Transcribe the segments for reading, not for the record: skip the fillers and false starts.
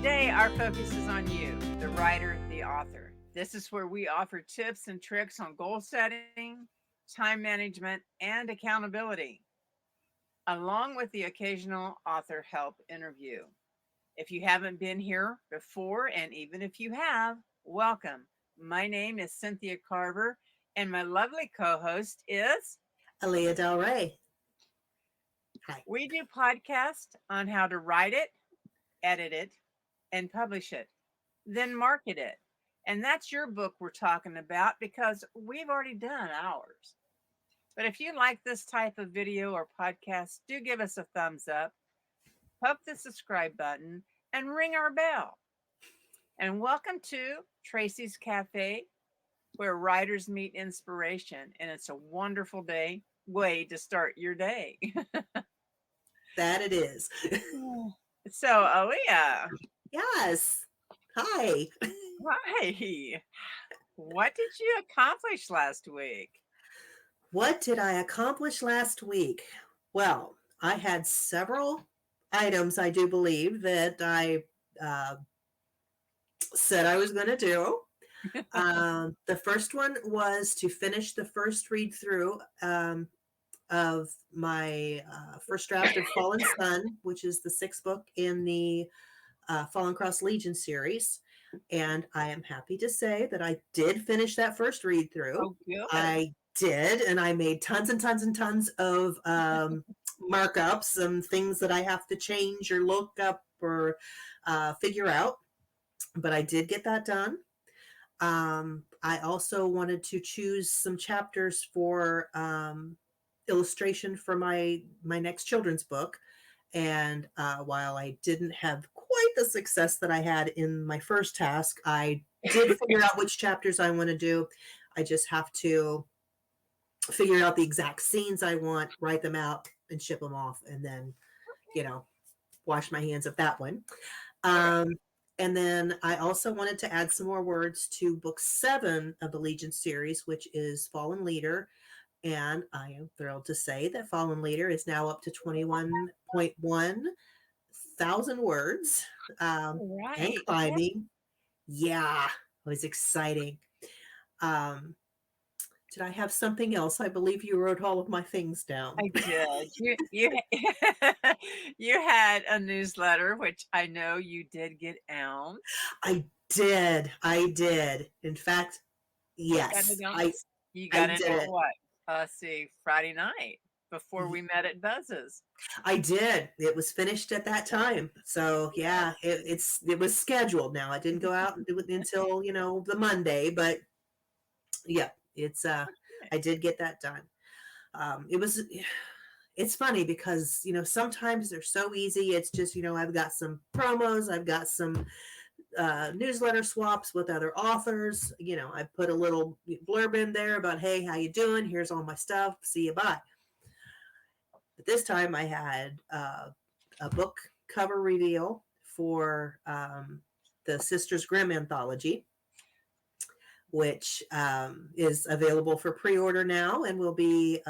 Today, our focus is on you, the writer, the author. This is where we offer tips and tricks on goal setting, time management, and accountability, along with the occasional author help interview. If you haven't been here before, and even if you have, welcome. My name is Cynthia Carver, and my lovely co host is Aliya DalRae. Hi. we do podcasts on how to write it, edit it, and publish it, then market it. And that's your book we're talking about because we've already done ours. But if you like this type of video or podcast, do give us a thumbs up, poke the subscribe button, and ring our bell. And welcome to Tracy's Cafe, where writers meet inspiration. And it's a wonderful way to start your day. That it is. So, Aliya. Yes. Hi. Hi. What did you accomplish last week? What did I accomplish last week? Well, I had several items, I do believe, that I said I was going to do. The first one was to finish the first read through of my first draft of Fallen Sun, which is the sixth book in the Fallen Cross Legion series. And I am happy to say that I did finish that first read through. Oh, good. I did, and I made tons and tons and tons of markups and things that I have to change or look up or figure out. But I did get that done. I also wanted to choose some chapters for illustration for my next children's book. And while I didn't have quite the success that I had in my first task, I did figure out which chapters I want to do. I just have to figure out the exact scenes I want, write them out, and ship them off, and then, wash my hands of that one. And then I also wanted to add some more words to book 7 of the Legion series, which is Fallen Leader. And I am thrilled to say that Fallen Leader is now up to 21.1 thousand words and climbing. Yeah, it was exciting. Did I have something else? I believe you wrote all of my things down. I did. You you had a newsletter, which I know you did get out. I did. In fact, yes. You got it on what? Let's see, Friday night before we met at Buzz's. I did. It was finished at that time. So yeah, it was scheduled now. I didn't go out and do it until, the Monday, but yeah, it's I did get that done. It's funny because, sometimes they're so easy. It's just, I've got some promos, I've got some newsletter swaps with other authors. I put a little blurb in there about, hey, how you doing? Here's all my stuff. See you, bye. But this time I had a book cover reveal for the Sisters Grimm anthology, which is available for pre-order now and will be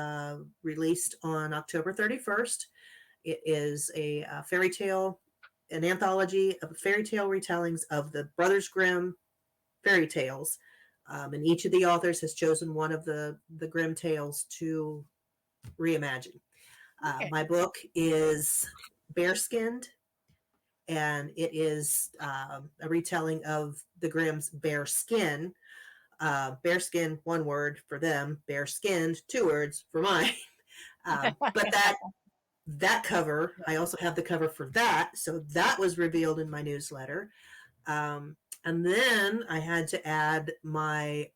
released on October 31st. It is a fairy tale, an anthology of fairy tale retellings of the Brothers Grimm fairy tales. And each of the authors has chosen one of the Grimm tales to reimagine. My book is Bear-Skinned, and it is a retelling of the Grimm's Bear Skin. Bearskin, one word for them, Bear-Skinned, 2 words for mine. But that cover, I also have the cover for that. So that was revealed in my newsletter. And then I had to add my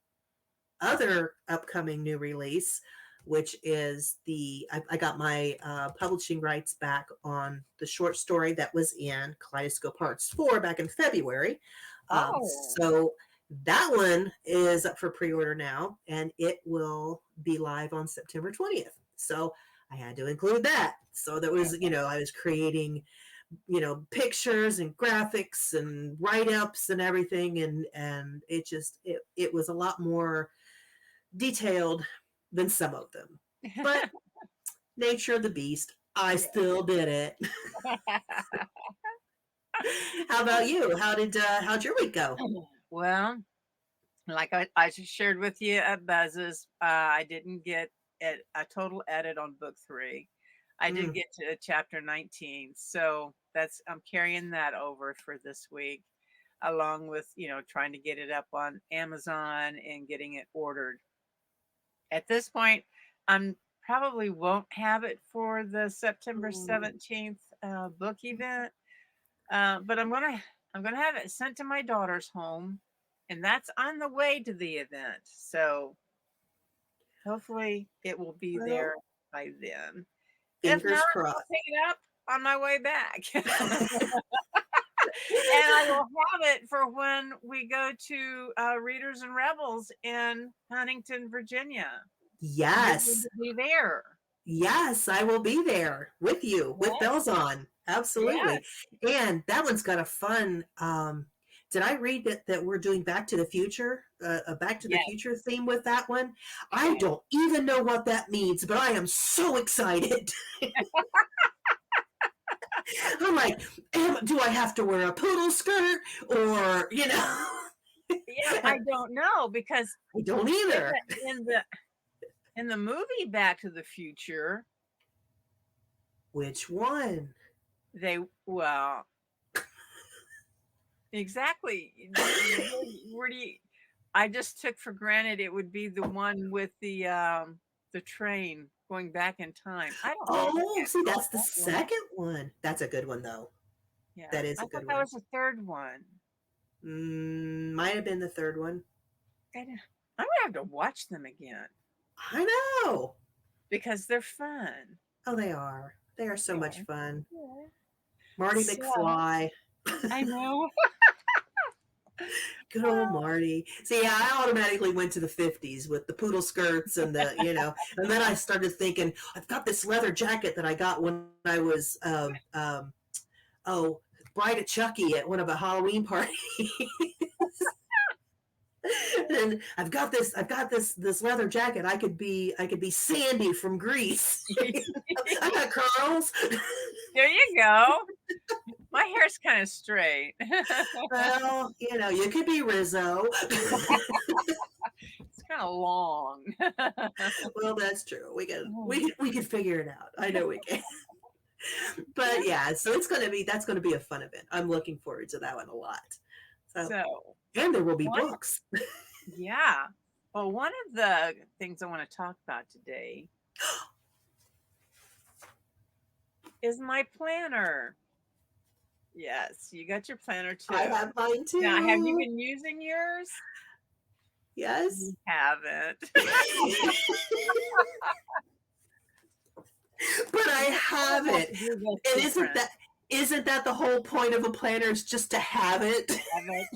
other upcoming new release, which is I got my publishing rights back on the short story that was in Kaleidoscope Hearts 4 back in February. So that one is up for pre-order now, and it will be live on September 20th. So I had to include that. So there was, I was creating, pictures and graphics and write-ups and everything. And it was a lot more detailed than some of them. But nature of the beast, I still did it. How about you? How'd your week go? Well, like I just shared with you at Buzz's, I didn't get a total edit on book 3. I did Mm, get to chapter 19, so I'm carrying that over for this week, along with trying to get it up on Amazon and getting it ordered. At this point, I'm probably won't have it for the September mm. 17th book event, but I'm gonna have it sent to my daughter's home, and that's on the way to the event. So hopefully it will be there Well, by then. If not, fingers I'll crossed. pick it up on my way back. And I will have it for when we go to Readers and Rebels in Huntington, Virginia. You're going Yes. to be there. Yes, I will be there with you with Yes. bells on. Absolutely. Yes. And that one's got a fun did I read that we're doing Back to the Future, a Back to the Yes. Future theme with that one? I Yes. don't even know what that means, but I am so excited. I'm like, do I have to wear a poodle skirt or, I don't know because I don't in either. the in the in the movie Back to the Future, Which one? they well exactly. Where do you? I just took for granted it would be the one with the train going back in time. I don't know. I Oh, can't see, call it that's the that one. second one. That's a good one, though. Yeah, That is I a thought good that one. was the third one. Might have been the third one. I'm gonna have to watch them again I know. because they're fun. Oh, they are. They are so much Yeah. fun. Yeah. Marty So McFly. I know. Good old Marty. See, yeah, I automatically went to the 50s with the poodle skirts and and then I started thinking, I've got this leather jacket that I got when I was, oh, Bride of Chucky at one of the Halloween parties. And I've got this leather jacket. I could be Sandy from Grease. I got curls. There you go. My hair's kind of straight. Well, you could be Rizzo. It's kind of long. Well, that's true. We could figure it out. I know we can. But yeah, so that's gonna be a fun event. I'm looking forward to that one a lot. So, So, and there will be one, books. yeah. Well, one of the things I want to talk about today is my planner. Yes, you got your planner I too. have mine Now, have you too. been using yours? Yes. You haven't. But I You're have gonna have it. to do this And isn't different. that isn't that the whole point of a planner is just to have it? Haven't.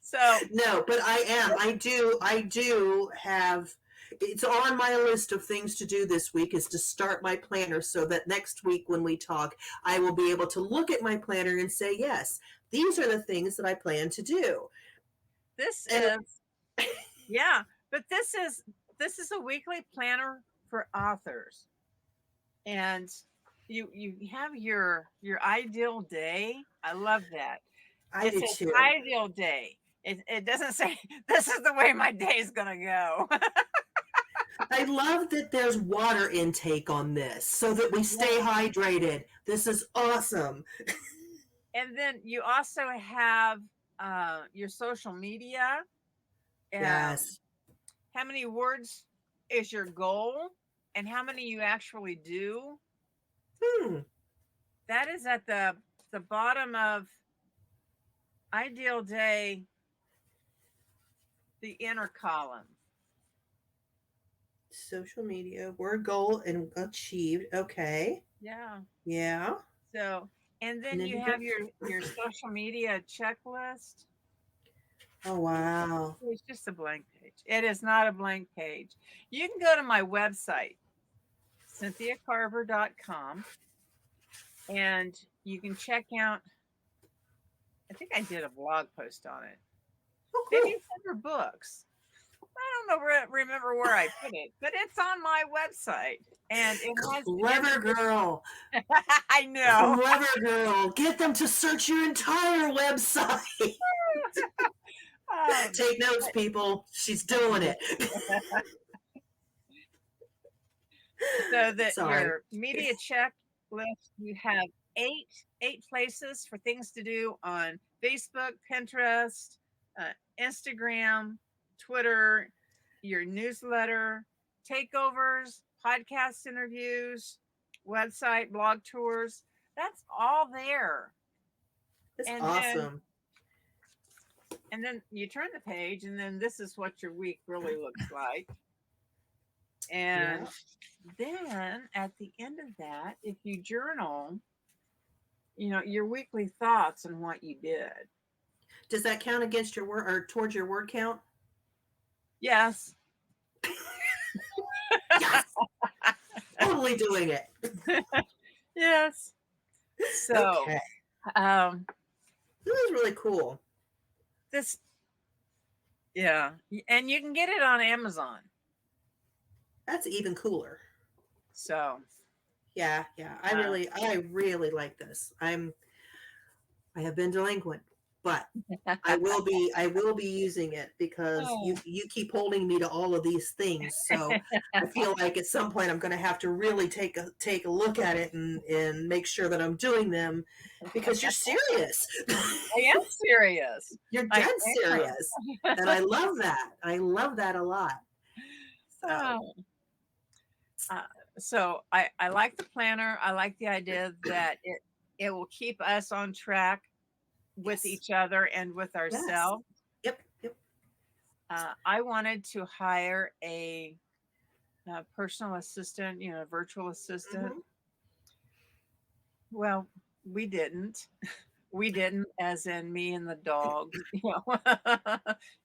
So, No, but I do have it's on my list of things to do this week is to start my planner so that next week when we talk, I will be able to look at my planner and say, yes, these are the things that I plan to do. this And is yeah, but this is a weekly planner for authors. And you have your ideal day. I love that. I It do says too. ideal day. It doesn't say this is the way my day is gonna go. I love that there's water intake on this so that we stay Yeah. hydrated. This is awesome. And then you also have your social media. Yes. How many words is your goal, and how many you actually do? Hmm. That is at the bottom of ideal day, the inner column. Social media, word goal and achieved. Okay. Yeah. Yeah. So, and And then then you you have got your social media checklist. oh wow. It's just a blank page. It is not a blank page. You can go to my website, cynthiacarver.com, and you can check out. I think I did a blog post on it. Oh Maybe cool. it's under books. don't remember where I put it, but it's on my website, and it has. Clever girl. I know. Clever girl. Get them to search your entire website. Take notes, people. She's doing it. So that Sorry. your media checklist, you have eight places for things to do on Facebook, Pinterest, Instagram, Twitter, your newsletter, takeovers, podcast interviews, website, blog tours. That's all there. That's And awesome. then you turn the page, and then this is what your week really looks like. And then at the end of that, if you journal, your weekly thoughts on what you did. Does that count against your word or towards your word count? Yes. Yes. Totally doing it. Yes. So, okay. This was really cool. Yeah, and you can get it on Amazon. That's even cooler. So, yeah. I really like this. I have been delinquent, but I will be using it because you keep holding me to all of these things. So I feel like at some point I'm going to have to really take a look at it and make sure that I'm doing them because you're serious. I am serious. You're dead serious. And I love that. I love that a lot. So I like the planner. I like the idea that it will keep us on track with each other and with ourselves. Yep. I wanted to hire a personal assistant, virtual assistant. Mm-hmm. Well, we didn't. We didn't, as in me and the dogs,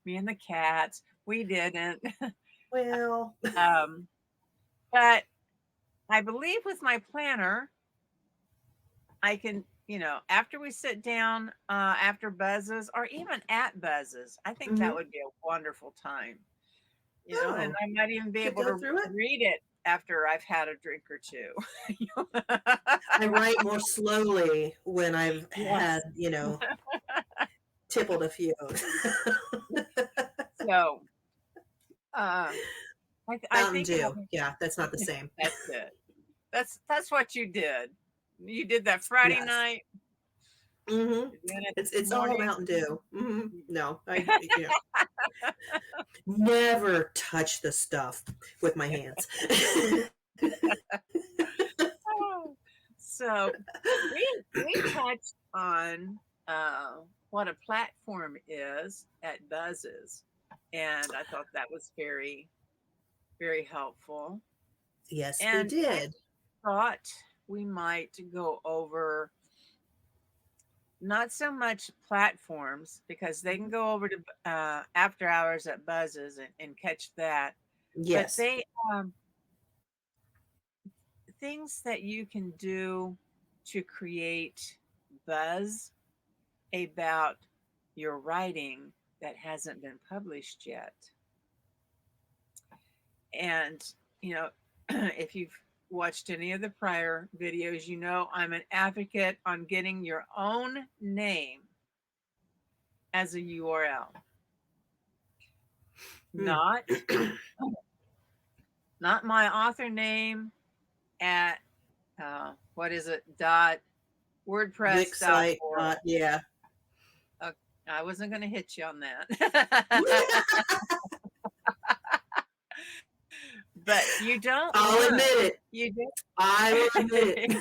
me and the cats. We didn't. Well, but I believe with my planner, I can, after we sit down, after buzzes or even at buzzes, I think that would be a wonderful time. And I might even be able to read it after I've had a drink or two. I write more slowly when I've had, tippled a few. So, I think that's not the same. That's it. That's what you did. You did that Friday night. Mm-hmm. It's all Mountain Dew. Mm-hmm. No, I never touch the stuff with my hands. So we touched on what a platform is at Buzzes, and I thought that was very, very helpful. Yes, we did. I thought we might go over not so much platforms because they can go over to after hours at Buzzes and catch that. Yes. But they things that you can do to create buzz about your writing that hasn't been published yet. And, if you've watched any of the prior videos, I'm an advocate on getting your own name as a URL. Not my author name at what is it? .wordpress.org. Yeah. I wasn't going to hit you on that. But you don't. I'll admit it. You do. I will admit it.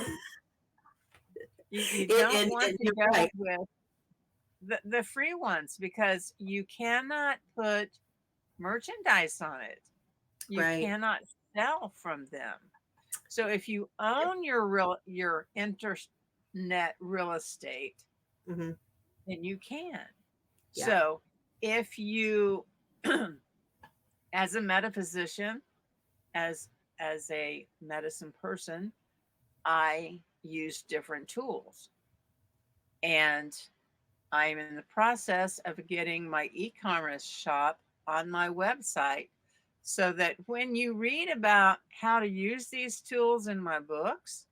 You don't want to go with the free ones because you cannot put merchandise on it. You cannot sell from them. So if you own your internet real estate, then you can. Yeah. So if you, as a metaphysician, as a medicine person, I use different tools. And I'm in the process of getting my e-commerce shop on my website so that when you read about how to use these tools in my books,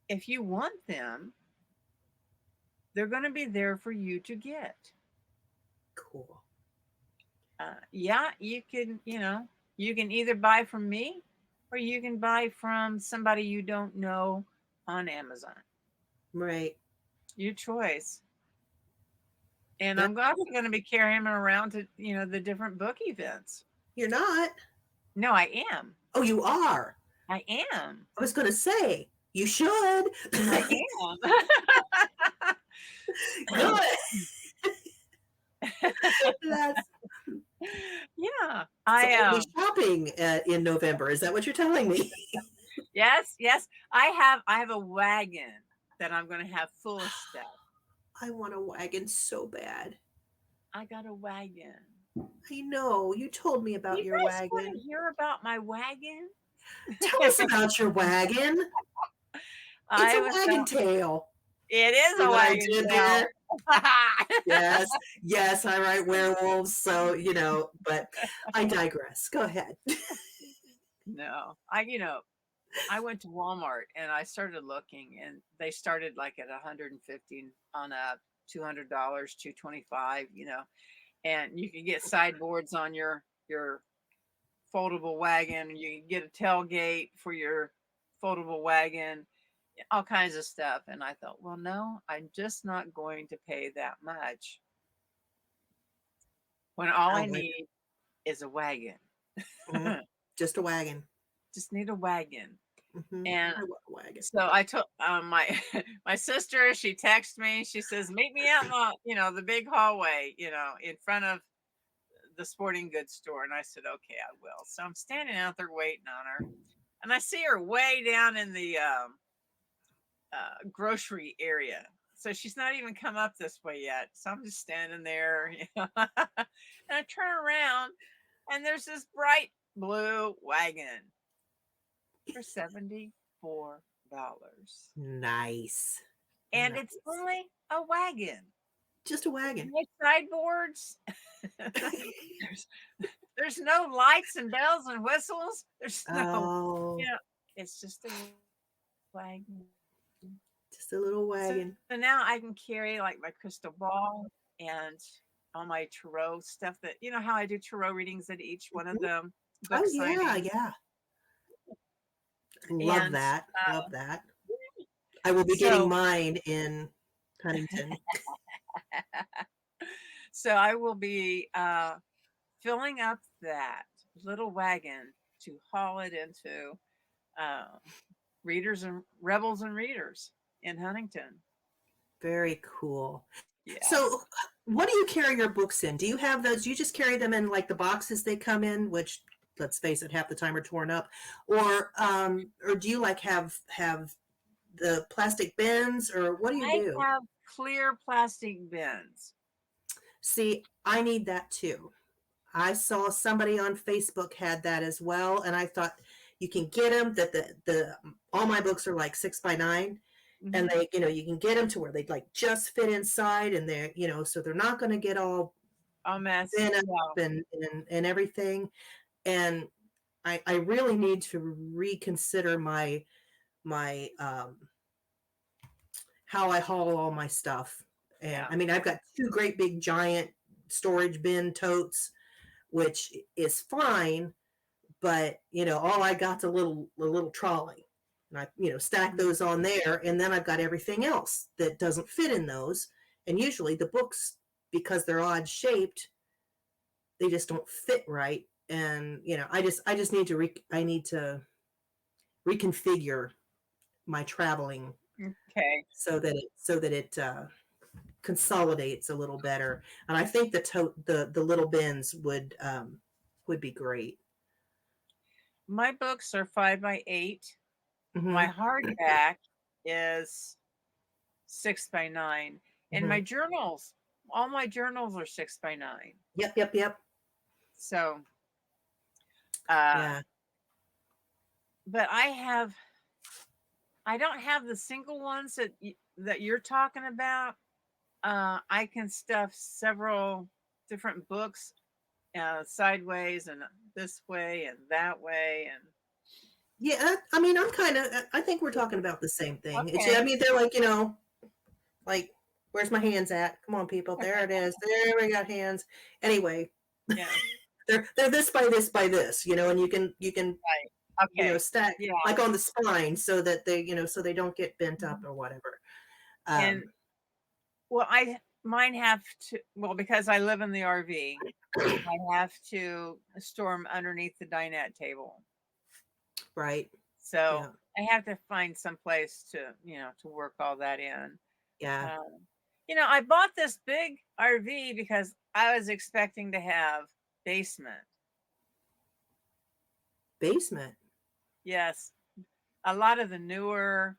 if you want them, they're going to be there for you to get. Cool. Yeah, you can, you can either buy from me or you can buy from somebody you don't know on Amazon. Right. Your choice. And That, I'm also going to be carrying them around to, the different book events. you're not. No, I am. Oh, you are. I am. I was going to say, you should. I am. Good. That's Yeah. so I we'll be shopping in November. Is that what you're telling me? yes. I have a wagon that I'm going to have full of stuff. I want a wagon so bad. I got a wagon. I know. You told me about You your guys want to wagon. hear about my wagon? Tell us about your wagon. It's I a was wagon tail. It is See a what I wagon did tail. there? Yes, yes, I write werewolves, so but I digress. Go ahead. No, I went to Walmart and I started looking, and they started like at 150 on a $200, 225, and you can get sideboards on your foldable wagon, and you can get a tailgate for your foldable wagon, all kinds of stuff. And I thought, well, no, I'm just not going to pay that much when all I need is a wagon. Mhm. Just a wagon. Just need a wagon. Mm-hmm. And I want a wagon. so I took my my sister. She texted me. She says, "Meet me out in the big hallway, in front of the sporting goods store." And I said, "Okay, I will." So I'm standing out there waiting on her, and I see her way down in the grocery area. So she's not even come up this way yet. So I'm just standing there, and I turn around, and there's this bright blue wagon for $74. Nice. And Nice. it's only a wagon. Just a wagon. No sideboards. there's no lights and bells and whistles. There's Oh, it's just a wagon. just a little wagon. So now I can carry like my crystal ball and all my tarot stuff that, how I do tarot readings at each one of the book Oh yeah, signings. yeah. Love And that. Love that. I will be getting mine in Huntington. So I will be filling up that little wagon to haul it into readers and rebels and readers in Huntington. Very cool. Yeah. So what do you carry your books in? Do you have those? Do you just carry them in like the boxes they come in, which let's face it, half the time are torn up, or do you like have the plastic bins, or what do you do? I have clear plastic bins. See, I need that too. I saw somebody on Facebook had that as well, and I thought you can get them. That the all my books are like 6x9, and they you can get them to where they like just fit inside, and they're so they're not going to get all messed up and everything. And I really need to reconsider my how I haul all my stuff. And I mean, I've got 2 great big giant storage bin totes, which is fine, but all I got's a little trolley. And I stack those on there, and then I've got everything else that doesn't fit in those. And usually the books, because they're odd shaped, they just don't fit right. And I just need to reconfigure my traveling, so that it consolidates a little better. And I think the little bins would be great. My books are 5x8. Mm-hmm. My hardback is 6x9, and my journals, all my journals are 6x9. Yep. So, yeah. But I don't have the single ones that you're talking about. I can stuff several different books, sideways and this way and that way, and Yeah, I mean, I think we're talking about the same thing. It's, I okay, mean, they're like, like, where's my hands at? Come on, people. There it is. There we got hands. Anyway, yes, they're this by this by this, and you can right, okay, stack yeah, like on the spine so that they, so they don't get bent up mhm. or whatever. And well, mine have to, well, because I live in the RV, I have to store them underneath the dinette table. Right. So Yeah. I have to find some place to, to work all that in. Yeah. Um, I bought this big RV because I was expecting to have basement. Basement. Yes, a lot of the newer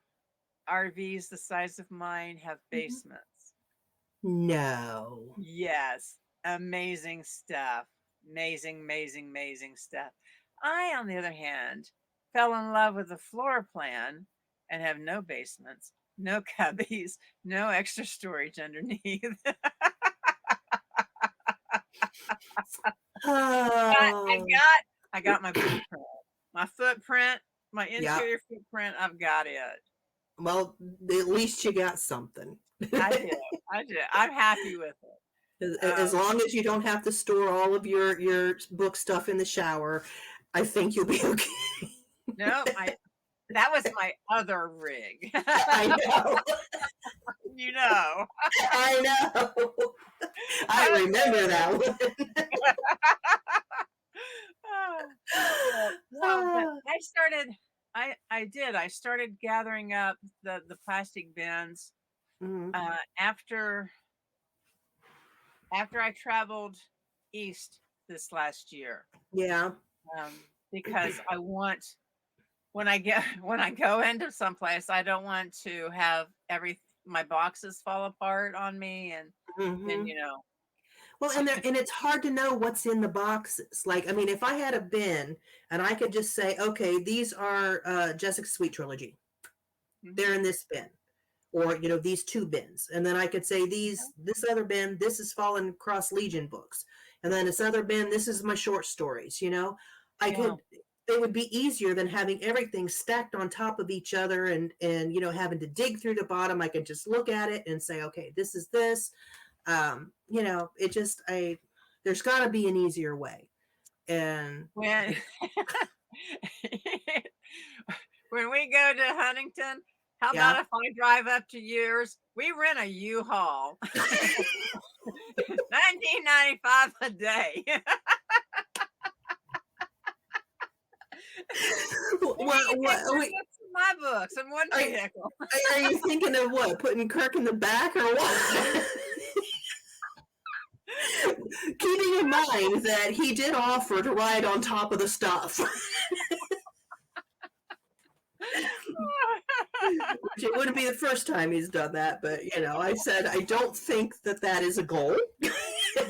RVs the size of mine have Mhm. basements. No. Yes, amazing stuff. Amazing, amazing, amazing stuff. I, on the other hand, fell in love with the floor plan and have no basements, no cubbies, no extra storage underneath. But Oh, I got my blueprint, my footprint, my yeah. interior footprint. I've got it. Well, at least you got something. I did. I did. I'm happy with it. As long as you don't have to store all of your book stuff in the shower, I think you'll be okay. No, that was my other rig. I know. you know. I know. I That was remember that one. no, but I started gathering up the plastic bins Mhm. after I traveled east this last year, Yeah. because I want, when I get when I go into someplace, I don't want to have my boxes fall apart on me, and then Hmm. Well, so, and it's hard to know what's in the boxes. Like, I mean, if I had a bin and I could just say, okay, these are Jessica's Sweet Trilogy. They're mhm, in this bin. Or, these two bins. And then I could say this other bin, this is Fallen Cross Legion books. And then this other bin, this is my short stories. I yeah, could, they would be easier than having everything stacked on top of each other and having to dig through the bottom. I could just look at it and say, okay, this is this. It just there's got to be an easier way. And when I, when we go to Huntington, how yeah. about if I drive up to yours? We rent a U-Haul. 19.95 a day. what, And we can take your wait, books and my books in one are, vehicle. are you thinking of what? Putting Kirk in the back or what? Keeping in mind that he did offer to ride on top of the stuff. Which it wouldn't be the first time he's done that, but I said I don't think that is a goal.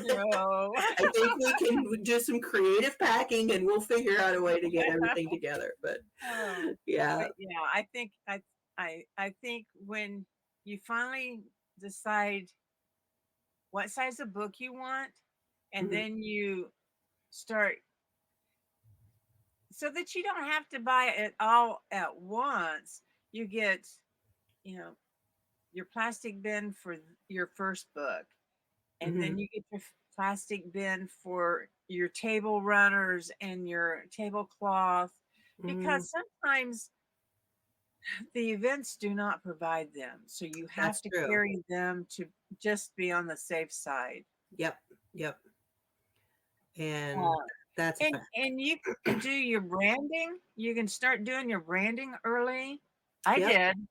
No. I think we can do some creative packing and we'll figure out a way to get everything together. But yeah. But yeah, I think when you finally decide what size of book you want, and Mhm. then you start, so that you don't have to buy it all at once. You get, you know, your plastic bin for your first book, and then Mhm. you get your plastic bin for your table runners and your tablecloth, Mhm. because sometimes the events do not provide them. So you have That's to true. carry them to just be on the safe side. Yep. Yep. And Uh, that's a and fact. you can do your branding. You can start doing your branding early. I Yep. did.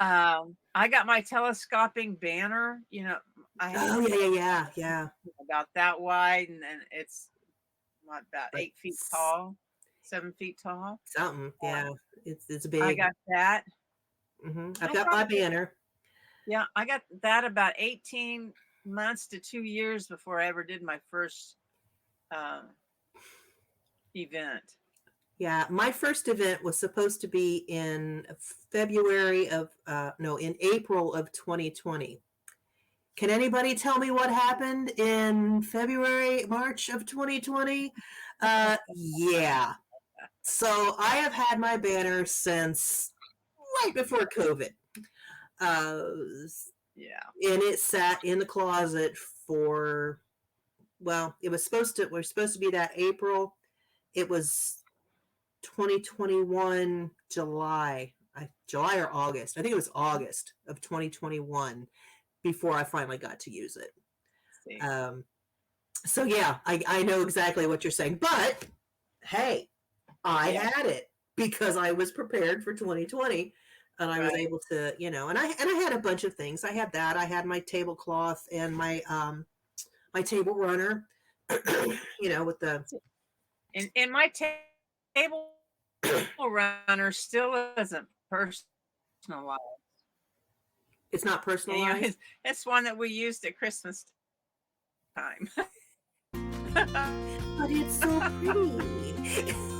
I got my telescoping banner. Oh yeah, yeah, yeah, yeah. About that wide, and then it's what, about Like 8 feet tall, 7 feet tall. something. Uh, Yeah. It's I big. got that. I've I got my probably banner. Yeah, I got that about 18 months to 2 years before I ever did my first uh, event. Yeah, my first event was supposed to be in February of no, in April of 2020. Can anybody tell me what happened in February, March of 2020? Yeah. So I have had my banner since right before COVID. Uh, Yeah. and it sat in the closet for, well, we're supposed to be that April. It was 2021 July or August. I think it was August of 2021 before I finally got to use it. See. So yeah, I know exactly what you're saying, but hey, I had it because I was prepared for 2020 and I was able to, and I had a bunch of things. I had that. I had my tablecloth and my my table runner, with the and my table runner still isn't personalized. it's not personalized. It's one that we used at Christmas time. But it's so pretty.